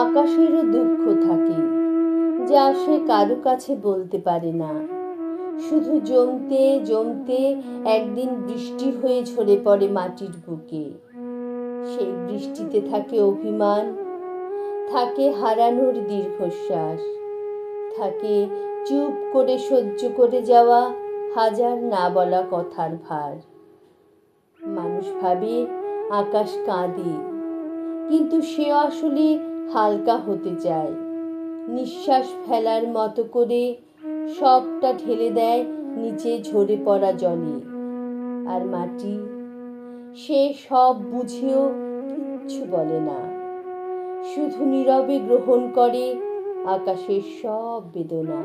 আকাশেরও দুঃখ থাকে, যা সে কারো কাছে বলতে পারে না। শুধু জমতে জমতে একদিন বৃষ্টি হয়ে ঝরে পড়ে মাটির বুকে। সেই বৃষ্টিতে থাকে অভিমান, থাকে হারানোর দীর্ঘশ্বাস, থাকে চুপ করে সহ্য করে যাওয়া হাজার না বলা কথার ভার। মানুষ ভাবে আকাশ কাঁদে, কিন্তু সে আসলে হালকা হতে চায়। নিঃশ্বাস ফেলার মতো করে সবটা ঢেলে দেয় নিচে ঝরে পড়া জলে। আর মাটি, সে সব বুঝেও কিচ্ছু বলে না, শুধু নীরবে গ্রহণ করে আকাশের সব বেদনা।